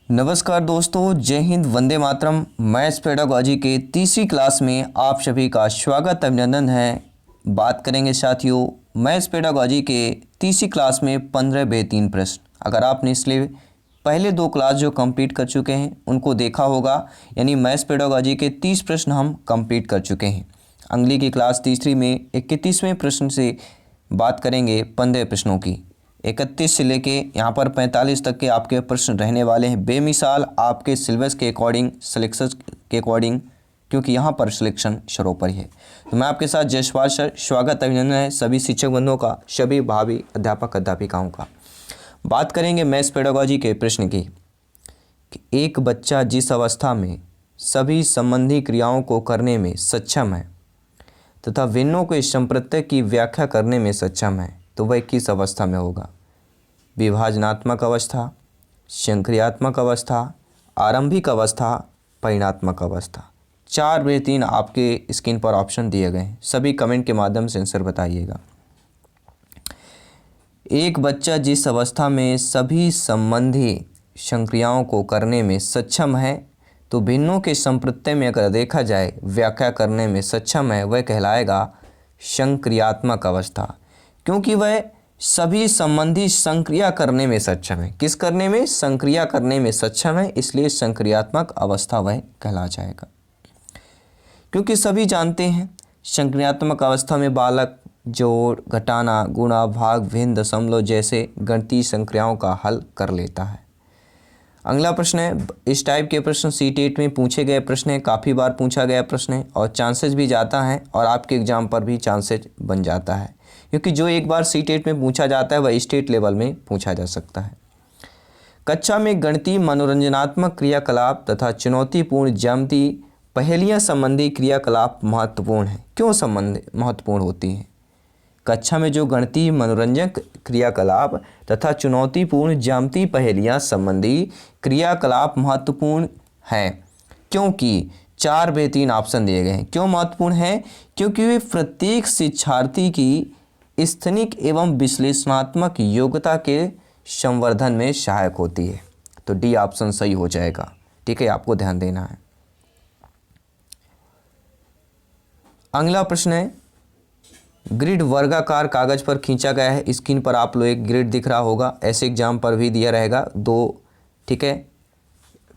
नमस्कार दोस्तों, जय हिंद, वंदे मातरम। मैथ्स पेडागॉजी के तीसरी क्लास में आप सभी का स्वागत, अभिनंदन है। बात करेंगे साथियों मैथ्स पेडागॉजी के तीसरी क्लास में 15 बेहतरीन प्रश्न। अगर आपने इसलिए पहले दो क्लास जो कंप्लीट कर चुके हैं उनको देखा होगा, यानी मैथ्स पेडागॉजी के 30 प्रश्न हम कंप्लीट कर चुके हैं। अगली की क्लास तीसरी में 31वें प्रश्न से बात करेंगे 15 प्रश्नों की। 31 से लेके यहाँ पर 45 तक के आपके प्रश्न रहने वाले हैं, बेमिसाल आपके सिलेबस के अकॉर्डिंग, सिलेक्शन के अकॉर्डिंग, क्योंकि यहाँ पर सिलेक्शन सर्वोपरि है। तो मैं आपके साथ जयसवाल सर, स्वागत अभिनंदन है सभी शिक्षक बंधुओं का, सभी भावी अध्यापक अध्यापिकाओं का। बात करेंगे मैथ्स पेडागॉजी के प्रश्न की कि एक बच्चा जिस अवस्था में सभी संबंधी क्रियाओं को करने में सक्षम है तथा भिन्नों के संप्रत्यय की व्याख्या करने में सक्षम है, तो वह किस अवस्था में होगा? विभाजनात्मक अवस्था, संक्रियात्मक अवस्था, आरंभिक अवस्था, परिणात्मक अवस्था। 4 बेहतरीन आपके स्क्रीन पर ऑप्शन दिए गए हैं, सभी कमेंट के माध्यम से आंसर बताइएगा। एक बच्चा जिस अवस्था में सभी संबंधी संक्रियाओं को करने में सक्षम है, तो भिन्नों के संप्रत्यय में अगर देखा जाए व्याख्या करने में सक्षम है, वह कहलाएगा संक्रियात्मक अवस्था, क्योंकि वह सभी संबंधी संक्रिया करने में सक्षम है। किस करने में? संक्रिया करने में सक्षम है, इसलिए संक्रियात्मक अवस्था वह कहला जाएगा। क्योंकि सभी जानते हैं संक्रियात्मक अवस्था में बालक जोड़, घटाना, गुणा, भाग, भिन्न, दशमलव जैसे गणितीय संक्रियाओं का हल कर लेता है। अगला प्रश्न है, इस टाइप के प्रश्न सीटेट में पूछे गए प्रश्न है, काफ़ी बार पूछा गया प्रश्न है और चांसेस भी जाता है और आपके एग्जाम पर भी चांसेस बन जाता है, क्योंकि जो एक बार सीटेट में पूछा जाता है वह स्टेट लेवल में पूछा जा सकता है। कक्षा में गणितीय मनोरंजनात्मक क्रियाकलाप तथा चुनौतीपूर्ण ज्यामितीय पहेलियाँ संबंधी क्रियाकलाप महत्वपूर्ण है। क्यों संबंध महत्वपूर्ण होती हैं? कक्षा में जो गणितीय मनोरंजक क्रियाकलाप तथा चुनौतीपूर्ण ज्यामितीय पहेलियाँ संबंधी क्रियाकलाप महत्वपूर्ण हैं, क्योंकि 4 बेहतरीन ऑप्शन दिए गए हैं। क्यों महत्वपूर्ण है? क्योंकि वे प्रत्येक शिक्षार्थी की स्थनिक एवं विश्लेषणात्मक योग्यता के संवर्धन में सहायक होती है। तो डी ऑप्शन सही हो जाएगा। ठीक है, आपको ध्यान देना है। अगला प्रश्न है, ग्रिड वर्गाकार कागज पर खींचा गया है। स्क्रीन पर आप लोग एक ग्रिड दिख रहा होगा, ऐसे एग्जाम पर भी दिया रहेगा। 2 ठीक है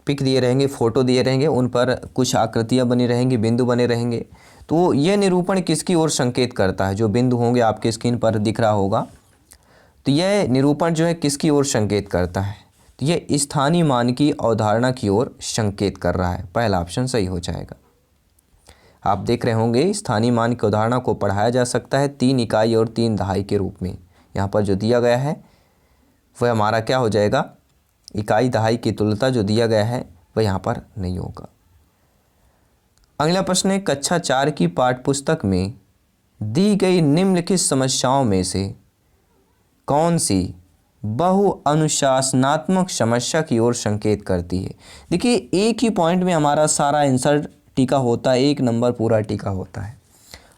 पिक दिए रहेंगे, फोटो दिए रहेंगे, उन पर कुछ आकृतियां बनी रहेंगी, बिंदु बने रहेंगे। तो यह निरूपण किसकी ओर संकेत करता है? जो बिंदु होंगे आपके स्क्रीन पर दिख रहा होगा, तो यह निरूपण जो है किसकी ओर संकेत करता है? तो यह स्थानीय मान की अवधारणा की ओर संकेत कर रहा है। पहला ऑप्शन सही हो जाएगा। आप देख रहे होंगे स्थानीय मान की अवधारणा को पढ़ाया जा सकता है 3 इकाई और 3 दहाई के रूप में। यहाँ पर जो दिया गया है वह हमारा क्या हो जाएगा? इकाई दहाई की तुल्यता जो दिया गया है वह यहाँ पर नहीं होगा। अगला प्रश्न है, कक्षा 4 की पाठ्यपुस्तक में दी गई निम्नलिखित समस्याओं में से कौन सी बहु अनुशासनात्मक समस्या की ओर संकेत करती है? देखिए, एक ही पॉइंट में हमारा सारा आंसर टीका होता है, 1 नंबर पूरा टीका होता है।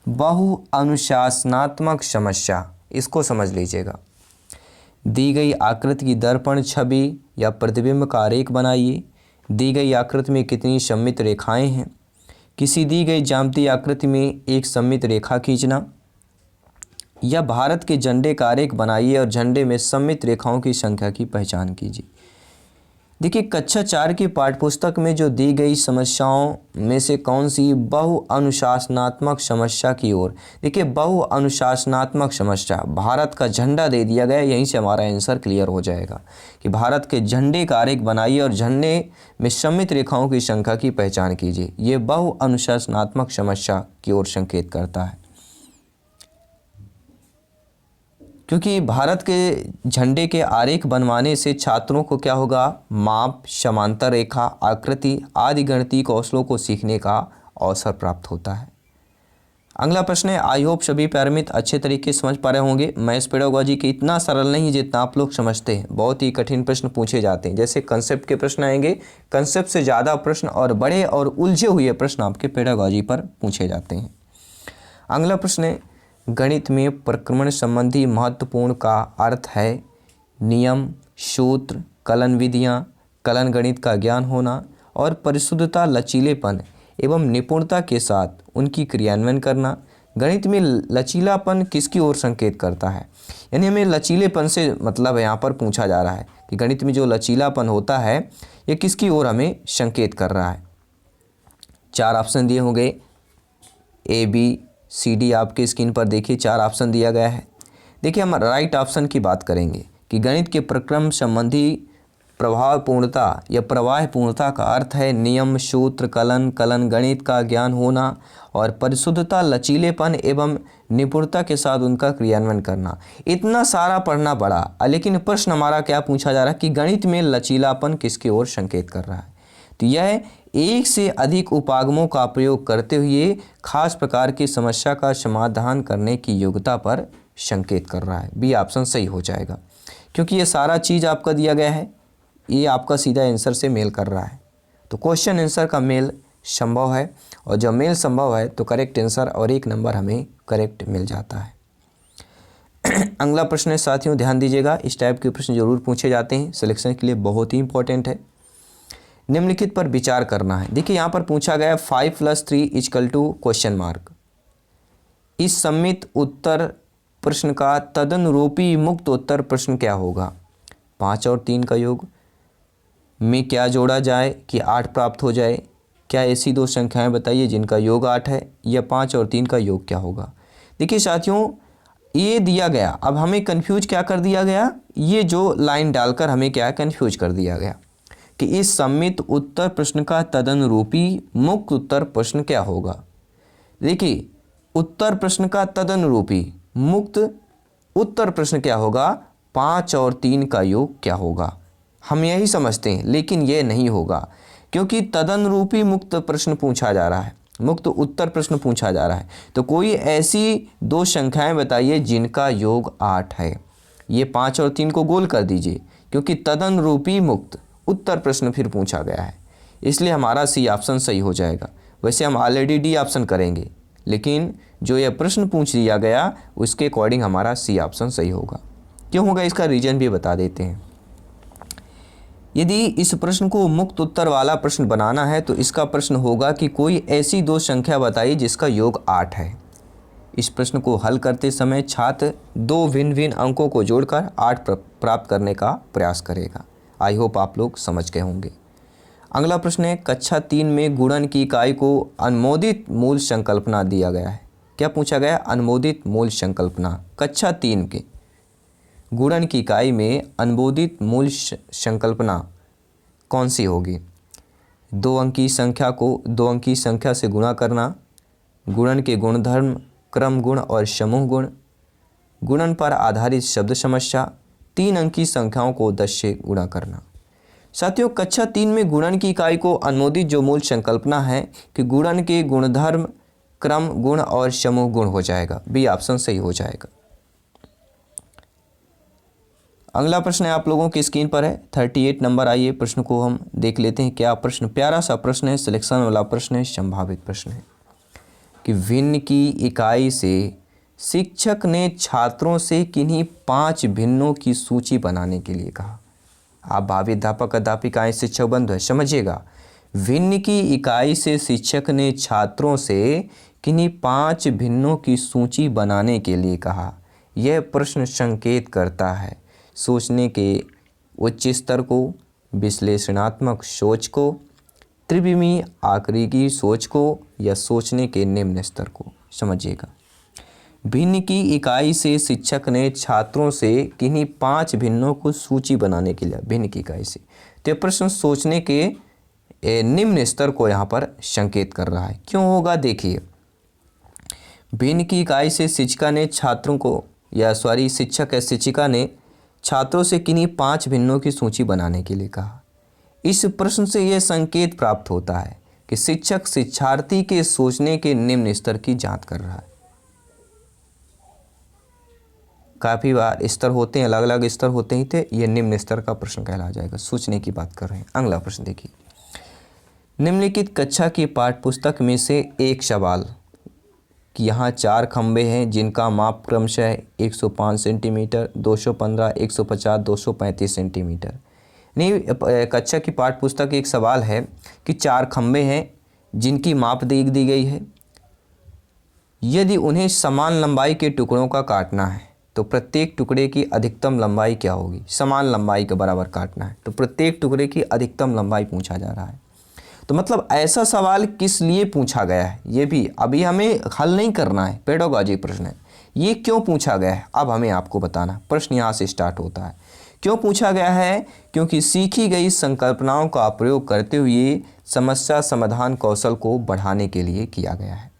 बहु अनुशासनात्मक समस्या, इसको समझ लीजिएगा। दी गई आकृति की दर्पण छवि या प्रतिबिंब का आरेख बनाइए। दी गई आकृति में कितनी सममित रेखाएं हैं? किसी दी गई ज्यामितीय आकृति में एक सममित रेखा खींचना, या भारत के झंडे का आरेख बनाइए और झंडे में सममित रेखाओं की संख्या की पहचान कीजिए। देखिए, कक्षा 4 की पाठ्यपुस्तक में जो दी गई समस्याओं में से कौन सी बहु अनुशासनात्मक समस्या की ओर? देखिए, बहु अनुशासनात्मक समस्या, भारत का झंडा दे दिया गया, यहीं से हमारा आंसर क्लियर हो जाएगा कि भारत के झंडे का आरेख बनाइए और झंडे में सममित रेखाओं की संख्या की पहचान कीजिए। ये बहु अनुशासनात्मक समस्या की ओर संकेत करता है, क्योंकि भारत के झंडे के आरेख बनवाने से छात्रों को क्या होगा? माप, समांतर रेखा, आकृति आदि गणितीय कौशलों को सीखने का अवसर प्राप्त होता है। अगला प्रश्न है, आई होप सभी पैरामीटर अच्छे तरीके से समझ पा रहे होंगे। मैथ्स पेडागॉजी के इतना सरल नहीं जितना आप लोग समझते हैं, बहुत ही कठिन प्रश्न पूछे जाते हैं। जैसे कंसेप्ट के प्रश्न आएंगे, कंसेप्ट से ज़्यादा प्रश्न और बड़े और उलझे हुए प्रश्न आपके पेडागॉजी पर पूछे जाते हैं। अगला प्रश्न है, गणित में प्रक्रमण संबंधी महत्वपूर्ण का अर्थ है नियम, सूत्र, कलन विधियाँ, कलन गणित का ज्ञान होना और परिशुद्धता, लचीलेपन एवं निपुणता के साथ उनकी क्रियान्वयन करना। गणित में लचीलापन किसकी ओर संकेत करता है, यानी हमें लचीलेपन से मतलब है यहाँ पर पूछा जा रहा है कि गणित में जो लचीलापन होता है ये किसकी ओर हमें संकेत कर रहा है। 4 ऑप्शन दिए होंगे, ए बी सी डी आपके स्क्रीन पर देखिए 4 ऑप्शन दिया गया है। देखिए हम राइट ऑप्शन की बात करेंगे कि गणित के प्रक्रम संबंधी प्रभावपूर्णता या प्रवाहपूर्णता का अर्थ है नियम, सूत्र, कलन गणित का ज्ञान होना और परिशुद्धता, लचीलेपन एवं निपुणता के साथ उनका क्रियान्वयन करना। इतना सारा पढ़ना पड़ा, लेकिन प्रश्न हमारा क्या पूछा जा रहा है कि गणित में लचीलापन किसकी ओर संकेत कर रहा है। तो यह एक से अधिक उपागमों का प्रयोग करते हुए खास प्रकार की समस्या का समाधान करने की योग्यता पर संकेत कर रहा है। बी ऑप्शन सही हो जाएगा, क्योंकि ये सारा चीज़ आपका दिया गया है, ये आपका सीधा आंसर से मेल कर रहा है। तो क्वेश्चन आंसर का मेल संभव है, और जब मेल संभव है तो करेक्ट आंसर और 1 नंबर हमें करेक्ट मिल जाता है। अगला प्रश्न है साथियों, ध्यान दीजिएगा, इस टाइप के प्रश्न जरूर पूछे जाते हैं, सिलेक्शन के लिए बहुत ही इंपॉर्टेंट है। निम्नलिखित पर विचार करना है। देखिए यहाँ पर पूछा गया 5 + 3 = क्वेश्चन मार्क। इस सम्मित उत्तर प्रश्न का तदनुरूपी मुक्त उत्तर प्रश्न क्या होगा। 5 और 3 का योग में क्या जोड़ा जाए कि 8 प्राप्त हो जाए। क्या ऐसी 2 संख्याएं बताइए जिनका योग 8 है, या 5 और 3 का योग क्या होगा। देखिए साथियों, ये दिया गया, अब हमें कंफ्यूज क्या कर दिया गया, ये जो लाइन डालकर हमें क्या कंफ्यूज कर दिया गया कि इस सम्मित उत्तर प्रश्न का तदनुरूपी मुक्त उत्तर प्रश्न क्या होगा। देखिए उत्तर प्रश्न का तदनुरूपी मुक्त उत्तर प्रश्न क्या होगा, 5 और 3 का योग क्या होगा। हम यही समझते हैं, लेकिन यह नहीं होगा, क्योंकि तदनुरूपी मुक्त प्रश्न पूछा जा रहा है, मुक्त उत्तर प्रश्न पूछा जा रहा है। तो कोई ऐसी 2 संख्याएं बताइए जिनका योग 8 है। ये 5 और 3 को गोल कर दीजिए, क्योंकि तदनुरूपी मुक्त उत्तर प्रश्न फिर पूछा गया है, इसलिए हमारा सी ऑप्शन सही हो जाएगा। वैसे हम ऑलरेडी डी ऑप्शन करेंगे, लेकिन जो यह प्रश्न पूछ लिया गया उसके अकॉर्डिंग हमारा सी ऑप्शन सही होगा। क्यों होगा इसका रीजन भी बता देते हैं। यदि इस प्रश्न को मुक्त उत्तर वाला प्रश्न बनाना है तो इसका प्रश्न होगा कि कोई ऐसी 2 संख्या बताइए जिसका योग 8 है। इस प्रश्न को हल करते समय छात्र 2 भिन्न भिन्न अंकों को जोड़कर 8 प्राप्त करने का प्रयास करेगा। आई होप आप लोग समझ गए होंगे। अगला प्रश्न है, कक्षा 3 में गुणन की इकाई को अनुमोदित मूल संकल्पना दिया गया है। क्या पूछा गया, अनुमोदित मूल संकल्पना। कक्षा 3 के गुणन की इकाई में अनुमोदित मूल संकल्पना कौन सी होगी। 2 अंकी संख्या को 2 अंकी संख्या से गुणा करना, गुणन के गुणधर्म, क्रम गुण और समूह गुण, गुणन पर आधारित शब्द समस्या, 3 अंकी संख्याओं को 10 से गुणा करना। साथियों कक्षा 3 में गुणन की इकाई को अनुमोदित जो मूल संकल्पना है कि गुणन के गुणधर्म, क्रम गुण और समूह गुण हो जाएगा। बी ऑप्शन सही हो जाएगा। अगला प्रश्न है आप लोगों की स्क्रीन पर है 38 नंबर। आइए प्रश्न को हम देख लेते हैं। क्या प्रश्न, प्यारा सा प्रश्न है, सिलेक्शन वाला प्रश्न है, संभावित प्रश्न है कि भिन्न की इकाई से शिक्षक ने छात्रों से किन्हीं 5 भिन्नों की सूची बनाने के लिए कहा। आप भावी अध्यापक अध्यापिकाएं शिक्षक बंधु है, समझिएगा। भिन्न की इकाई से शिक्षक ने छात्रों से किन्हीं 5 भिन्नों की सूची बनाने के लिए कहा। यह प्रश्न संकेत करता है सोचने के उच्च स्तर को, विश्लेषणात्मक सोच को, त्रिविमीय आकृति की सोच को, या सोचने के निम्न स्तर को। समझिएगा, भिन्न की इकाई से शिक्षक ने छात्रों से किन्हीं 5 भिन्नों को सूची बनाने के लिए, भिन्न की इकाई से, तो यह प्रश्न सोचने के निम्न स्तर को यहाँ पर संकेत कर रहा है। क्यों होगा, देखिए भिन्न की इकाई से शिक्षिका ने छात्रों को, या सॉरी शिक्षक या शिक्षिका ने छात्रों से किन्हीं 5 भिन्नों की सूची बनाने के लिए कहा। इस प्रश्न से यह संकेत प्राप्त होता है कि शिक्षक शिक्षार्थी के सोचने के निम्न स्तर की जांच कर रहा है। काफ़ी बार स्तर होते हैं, अलग अलग स्तर होते ही थे, ये निम्न स्तर का प्रश्न कहला जाएगा। सोचने की बात कर रहे हैं। अगला प्रश्न देखिए, निम्नलिखित कक्षा की पाठ्यपुस्तक में से एक सवाल कि यहाँ 4 खंबे हैं जिनका माप क्रमशः 105 सेंटीमीटर, 215, 150, 235 सेंटीमीटर। नहीं, कक्षा की पाठ्य पुस्तक एक सवाल है कि 4 खंबे हैं जिनकी माप दी गई है। यदि उन्हें समान लंबाई के टुकड़ों का काटना है तो प्रत्येक टुकड़े की अधिकतम लंबाई क्या होगी। समान लंबाई के बराबर काटना है तो प्रत्येक टुकड़े की अधिकतम लंबाई पूछा जा रहा है। तो मतलब ऐसा सवाल किस लिए पूछा गया है ये भी अभी हमें हल नहीं करना है, पेडागॉजी प्रश्न है। ये क्यों पूछा गया है अब हमें आपको बताना। प्रश्न यहाँ से स्टार्ट होता है। क्यों पूछा गया है? क्योंकि सीखी गई संकल्पनाओं का प्रयोग करते हुए समस्या समाधान कौशल को बढ़ाने के लिए किया गया है।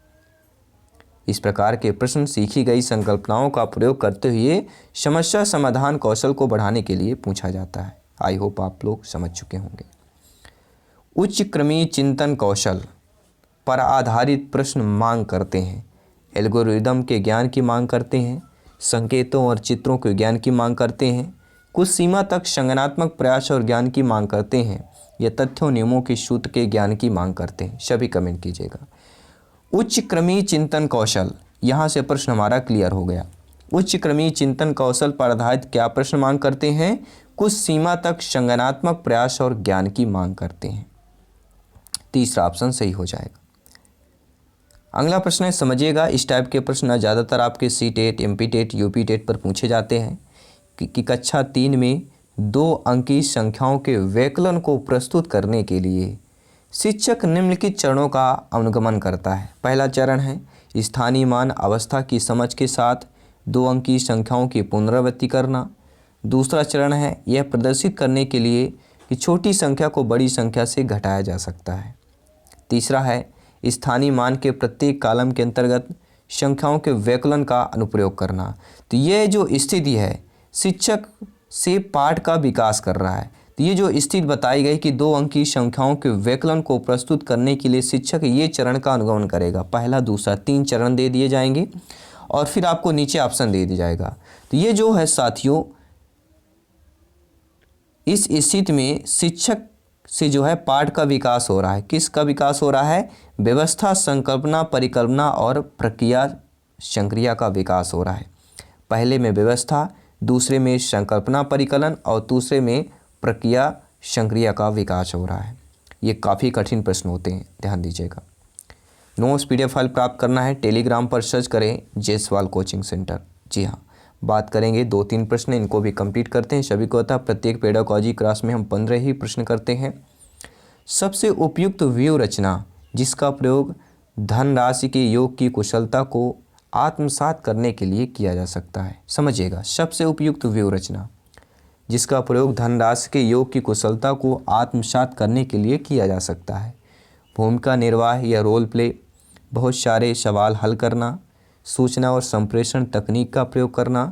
इस प्रकार के प्रश्न सीखी गई संकल्पनाओं का प्रयोग करते हुए समस्या समाधान कौशल को बढ़ाने के लिए पूछा जाता है। आई होप आप लोग समझ चुके होंगे। उच्च क्रमीय चिंतन कौशल पर आधारित प्रश्न मांग करते हैं, एल्गोरिदम के ज्ञान की मांग करते हैं, संकेतों और चित्रों के ज्ञान की मांग करते हैं, कुछ सीमा तक संज्ञानात्मक प्रयास और ज्ञान की मांग करते हैं, या तथ्यों नियमों के सूत्र के ज्ञान की मांग करते हैं। सभी कमेंट कीजिएगा। उच्च क्रमीय चिंतन कौशल, यहाँ से प्रश्न हमारा क्लियर हो गया। उच्च क्रमीय चिंतन कौशल पर आधारित क्या प्रश्न मांग करते हैं? कुछ सीमा तक संज्ञानात्मक प्रयास और ज्ञान की मांग करते हैं। तीसरा ऑप्शन सही हो जाएगा। अगला प्रश्न है, समझिएगा इस टाइप के प्रश्न ज़्यादातर आपके C TET, M P TET, U P TET पर पूछे जाते हैं कि कक्षा 3 में 2 अंकीय संख्याओं के व्यकलन को प्रस्तुत करने के लिए शिक्षक निम्नलिखित चरणों का अनुगमन करता है। पहला चरण है स्थानीय मान अवस्था की समझ के साथ 2 अंकीय संख्याओं की पुनरावृत्ति करना। दूसरा चरण है यह प्रदर्शित करने के लिए कि छोटी संख्या को बड़ी संख्या से घटाया जा सकता है। तीसरा है स्थानीय मान के प्रत्येक कॉलम के अंतर्गत संख्याओं के व्यकलन का अनुप्रयोग करना। तो ये जो स्थिति है शिक्षक से पाठ का विकास कर रहा है। तो ये जो स्थिति बताई गई कि 2 अंकीय संख्याओं के व्यकलन को प्रस्तुत करने के लिए शिक्षक ये चरण का अनुगमन करेगा। पहला, दूसरा, 3 चरण दे दिए जाएंगे और फिर आपको नीचे ऑप्शन दे दिया जाएगा। तो ये जो है साथियों, इस स्थिति में शिक्षक से जो है पाठ का विकास हो रहा है। किसका विकास हो रहा है? व्यवस्था, संकल्पना, परिकल्पना और प्रक्रिया संक्रिया का विकास हो रहा है। पहले में व्यवस्था, दूसरे में संकल्पना परिकलन और तीसरे में प्रक्रिया संक्रिया का विकास हो रहा है। ये काफ़ी कठिन प्रश्न होते हैं, ध्यान दीजिएगा। नोट्स PDF फाइल प्राप्त करना है, टेलीग्राम पर सर्च करें जयसवाल कोचिंग सेंटर। जी हाँ, बात करेंगे 2-3 प्रश्न, इनको भी कंप्लीट करते हैं। सभी को पता है प्रत्येक पेडागॉजी क्लास में हम 15 ही प्रश्न करते हैं। सबसे उपयुक्त व्यू रचना जिसका प्रयोग धनराशि के योग की कुशलता को आत्मसात करने के लिए किया जा सकता है। समझिएगा, सबसे उपयुक्त व्यू रचना जिसका प्रयोग धनराशि के योग की कुशलता को आत्मसात करने के लिए किया जा सकता है। भूमिका निर्वाह या रोल प्ले, बहुत सारे सवाल हल करना, सूचना और संप्रेषण तकनीक का प्रयोग करना,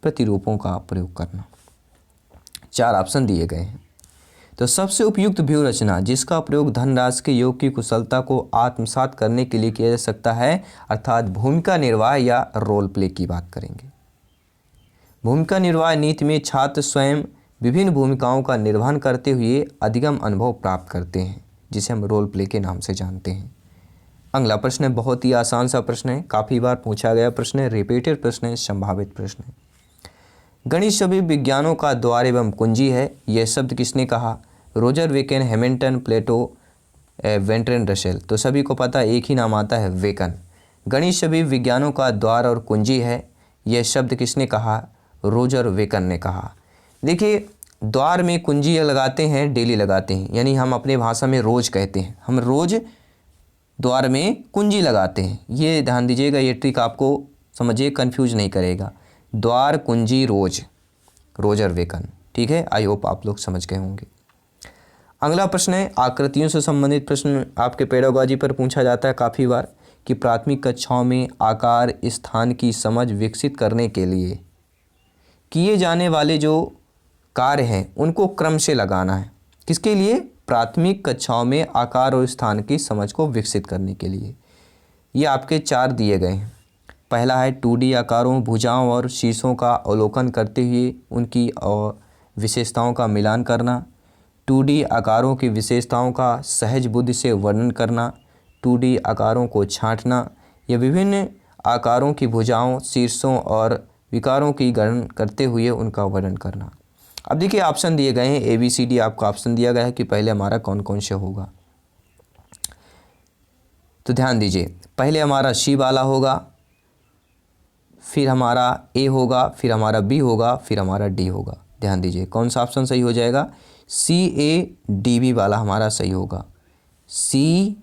प्रतिरूपों का प्रयोग करना। 4 ऑप्शन दिए गए हैं। तो सबसे उपयुक्त व्यू रचना जिसका प्रयोग धनराशि के योग की कुशलता को आत्मसात करने के लिए किया जा सकता है, अर्थात भूमिका निर्वाह या रोल प्ले की बात करेंगे। भूमिका निर्वाह नीति में छात्र स्वयं विभिन्न भूमिकाओं का निर्वहन करते हुए अधिगम अनुभव प्राप्त करते हैं, जिसे हम रोल प्ले के नाम से जानते हैं। अगला प्रश्न है, बहुत ही आसान सा प्रश्न है, काफ़ी बार पूछा गया प्रश्न है, रिपीटेड प्रश्न है, संभावित प्रश्न है। गणित सभी विज्ञानों का द्वार एवं कुंजी है, यह शब्द किसने कहा? रोजर वेकन, हैमिल्टन, प्लेटो, वेंट्रेन रसेल। तो सभी को पता एक ही नाम आता है, वेकन। गणित सभी विज्ञानों का द्वार और कुंजी है, यह शब्द किसने कहा? रोजर वेकन ने कहा। देखिए, द्वार में कुंजी लगाते हैं, डेली लगाते हैं, यानी हम अपने भाषा में रोज कहते हैं, हम रोज द्वार में कुंजी लगाते हैं। ये ध्यान दीजिएगा, ये ट्रिक आपको समझिए कंफ्यूज नहीं करेगा। द्वार, कुंजी, रोज, रोजर वेकन। ठीक है, आई होप आप लोग समझ गए होंगे। अगला प्रश्न है, आकृतियों से संबंधित प्रश्न आपके पेडागॉजी पर पूछा जाता है काफ़ी बार कि प्राथमिक कक्षाओं में आकार स्थान की समझ विकसित करने के लिए किए जाने वाले जो कार्य हैं उनको क्रम से लगाना है। किसके लिए? प्राथमिक कक्षाओं में आकार और स्थान की समझ को विकसित करने के लिए। ये आपके 4 दिए गए हैं। पहला है 2D आकारों, भुजाओं और शीर्षों का अवलोकन करते हुए उनकी विशेषताओं का मिलान करना। 2D आकारों की विशेषताओं का सहज बुद्धि से वर्णन करना। 2D आकारों को छांटना या विभिन्न आकारों की भुजाओं, शीर्षों और विकारों की गणना करते हुए उनका वर्णन करना। अब देखिए ऑप्शन दिए गए हैं ABCD, आपको ऑप्शन दिया गया है कि पहले हमारा कौन कौन से होगा। तो ध्यान दीजिए, पहले हमारा C वाला होगा, फिर हमारा A होगा, फिर हमारा B होगा, फिर हमारा D होगा। ध्यान दीजिए कौन सा ऑप्शन सही हो जाएगा, CADB वाला हमारा सही होगा। CADB,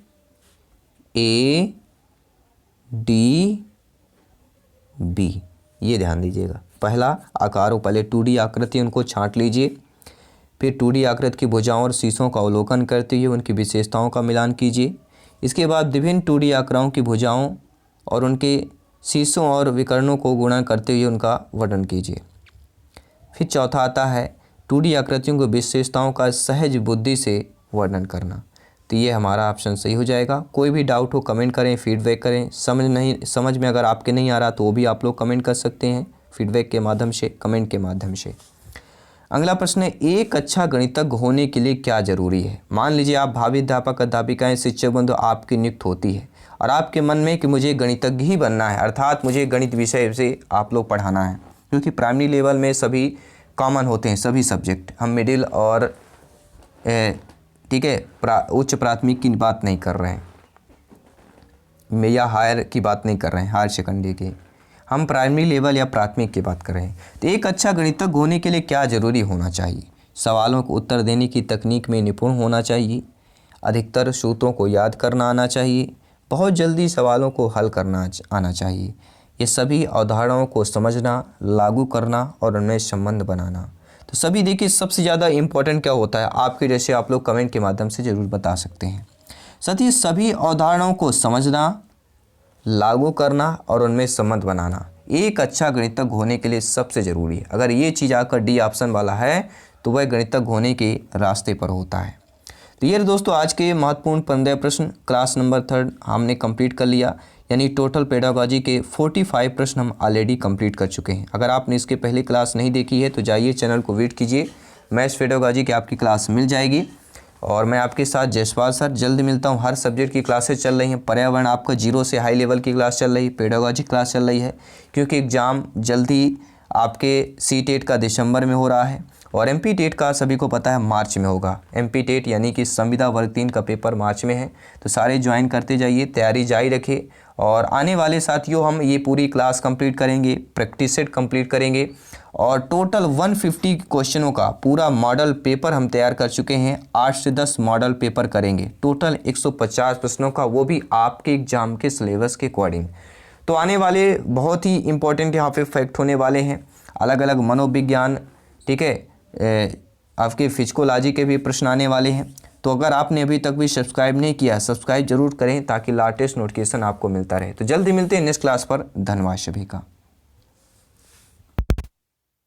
ये ध्यान दीजिएगा। पहला आकार हो, पहले 2D आकृति उनको छांट लीजिए, फिर 2D आकृति की भुजाओं और शीशों का अवलोकन करते हुए उनकी विशेषताओं का मिलान कीजिए। इसके बाद विभिन्न 2D आकारों की भुजाओं और उनके शीशों और विकर्णों को गुणा करते हुए उनका वर्णन कीजिए। फिर चौथा आता है 2D आकृतियों की विशेषताओं का सहज बुद्धि से वर्णन करना। तो ये हमारा ऑप्शन सही हो जाएगा। कोई भी डाउट हो कमेंट करें, फीडबैक करें। समझ में अगर आपके नहीं आ रहा तो वो भी आप लोग कमेंट कर सकते हैं फीडबैक के माध्यम से, कमेंट के माध्यम से। अगला प्रश्न है, एक अच्छा गणितज्ञ होने के लिए क्या जरूरी है। मान लीजिए आप भावी अध्यापक अध्यापिकाएं शिक्षक बंधु आपकी नियुक्त होती है और आपके मन में कि मुझे गणितज्ञ ही बनना है, अर्थात मुझे गणित विषय से आप लोग पढ़ाना है, क्योंकि प्राइमरी लेवल में सभी कॉमन होते हैं, सभी सब्जेक्ट। हम मिडिल और ठीक है उच्च प्राथमिक की बात नहीं कर रहे हैं या हायर की बात नहीं कर रहे हैं, हायर सेकेंडरी की, हम प्राइमरी लेवल या प्राथमिक की बात कर रहे हैं। तो एक अच्छा गणितज्ञ होने के लिए क्या ज़रूरी होना चाहिए। सवालों को उत्तर देने की तकनीक में निपुण होना चाहिए, अधिकतर सूत्रों को याद करना आना चाहिए, बहुत जल्दी सवालों को हल करना आना चाहिए, ये सभी अवधारणाओं को समझना, लागू करना और उनमें संबंध बनाना। तो सभी देखिए सबसे ज़्यादा इम्पोर्टेंट क्या होता है, आपके जैसे आप लोग कमेंट के माध्यम से ज़रूर बता सकते हैं। साथ ही सभी अवधारणाओं को समझना, लागू करना और उनमें संबंध बनाना एक अच्छा गणितज्ञ होने के लिए सबसे ज़रूरी है। अगर ये चीज़ आकर D ऑप्शन वाला है तो वह गणितज्ञ होने के रास्ते पर होता है। तो ये दोस्तों आज के महत्वपूर्ण 15 प्रश्न क्लास नंबर 3 हमने कंप्लीट कर लिया, यानी टोटल पेडागोजी के 45 प्रश्न हम ऑलरेडी कंप्लीट कर चुके हैं। अगर आपने इसके पहले क्लास नहीं देखी है तो जाइए चैनल को विजिट कीजिए, मैथ्स पेडागोजी की आपकी क्लास मिल जाएगी। और मैं आपके साथ जयसवाल सर जल्द मिलता हूं। हर सब्जेक्ट की क्लासेस चल रही हैं, पर्यावरण आपका 0 से हाई लेवल की क्लास चल रही है, पेडागोजी क्लास चल रही है, क्योंकि एग्ज़ाम जल्दी आपके CTET का दिसंबर में हो रहा है और MP-TET का सभी को पता है मार्च में होगा। MP-TET यानी कि संविदा वर्ग 3 का पेपर मार्च में है। तो सारे ज्वाइन करते जाइए, तैयारी जारी रखिए। और आने वाले साथियों हम ये पूरी क्लास कंप्लीट करेंगे, प्रैक्टिस सेट कंप्लीट करेंगे और टोटल 150 क्वेश्चनों का पूरा मॉडल पेपर हम तैयार कर चुके हैं। 8 से 10 मॉडल पेपर करेंगे, टोटल 150 प्रश्नों का, वो भी आपके एग्जाम के सिलेबस के अकॉर्डिंग। तो आने वाले बहुत ही इंपॉर्टेंट यहाँ पे फैक्ट होने वाले हैं, अलग अलग मनोविज्ञान, ठीक है, आपके फिजिकोलॉजी के भी प्रश्न आने वाले हैं। तो अगर आपने अभी तक भी सब्सक्राइब नहीं किया, सब्सक्राइब जरूर करें ताकि लेटेस्ट नोटिफिकेशन आपको मिलता रहे। तो जल्दी मिलते हैं नेक्स्ट क्लास पर। धन्यवाद सभी का।